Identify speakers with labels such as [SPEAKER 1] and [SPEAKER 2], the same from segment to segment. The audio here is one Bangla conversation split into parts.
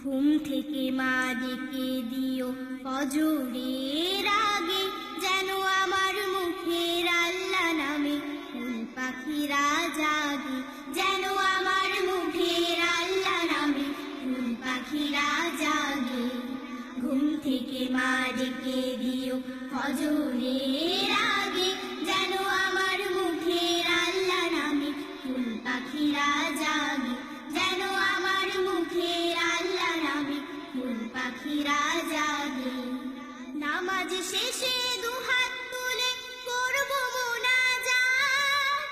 [SPEAKER 1] ঘুম থেকে মা ডেকে দিও ফজরের আগে, যেন আমার মুখের আল্লাহ নামে ফুল পাখিরা জাগে, যেন আমার মুখের আল্লাহ নামে ফুল পাখিরা জাগে। ঘুম থেকে মা ডেকে দিও ফজরের আগে, যেন আমার মুখের আল্লাহ নামে ফুল পাখিরা জাগে, যেন আমার মুখের আল্লাহ নামে ফুল পাখিরা জাগে। নামাজ শেষে দুহাত তুলে করব মুনাজাত,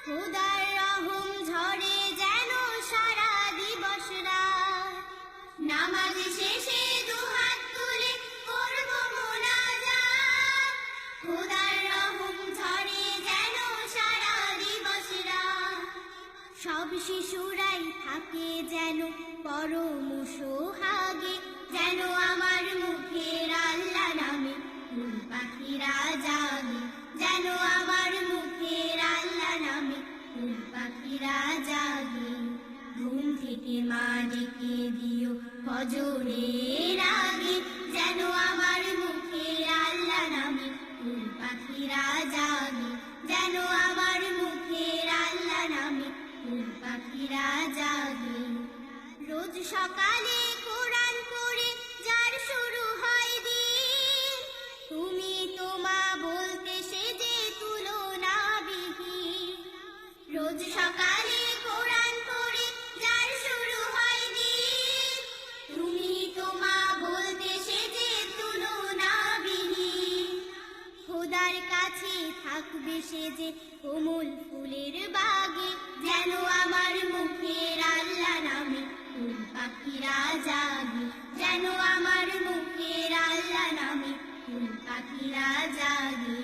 [SPEAKER 1] খোদার রহম ঝরে যেন সারা দিবস রাত। নামাজ শেষে দুহাত তুলে করব মুনাজাত, খোদার রহম ঝরে যেন সারা দিবস রাত। সব শিশুরাই থাকে যেন পরম সোহাগে, যেন আমার মুখের আল্লাহ নামে ফুল পাখিরা জাগে, যেন আমার মুখের আল্লাহ নামে ফুল পাখিরা জাগে। ঘুম থেকে মা ডেকে দিও ফজরের আগে, যেন আমার মুখের আল্লাহ নামে ফুল পাখিরা জাগে, যেন আমার মুখের আল্লাহ নামে ফুল পাখিরা জাগে। রোজ সকালে কোরআন পড়ে যার শুরু হয় দিন, তুমি তো মা বলতে সে যে তুলনাবিহীন। রোজ সকালে কোরআন পড়ে যার শুরু হয় দিন, তুমি তো মা বলতে সে যে তুলনাবিহীন। খোদার কাছে থাকবে সে যে কোমল ফুলের বাগে, যেন আমার মুখের আল্লাহ নামে ফুল পাখিরা জাগে, যেন আমার মুখের আল্লাহ নামে ফুল পাখিরা জাগে।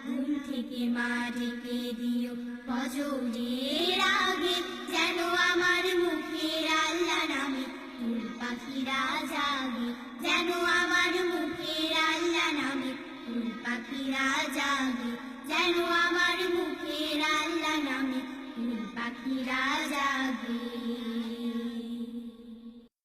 [SPEAKER 1] ঘুম থেকে মা ডেকে দিও ফজরের আগে, যেন আমার মুখের আল্লাহ নামে ফুল পাখিরা জাগে, যেন আমার মুখের আল্লাহ নামে ফুল পাখিরা জাগে, যেন আমার মুখের আল্লাহ নামে ফুল পাখিরা জাগে।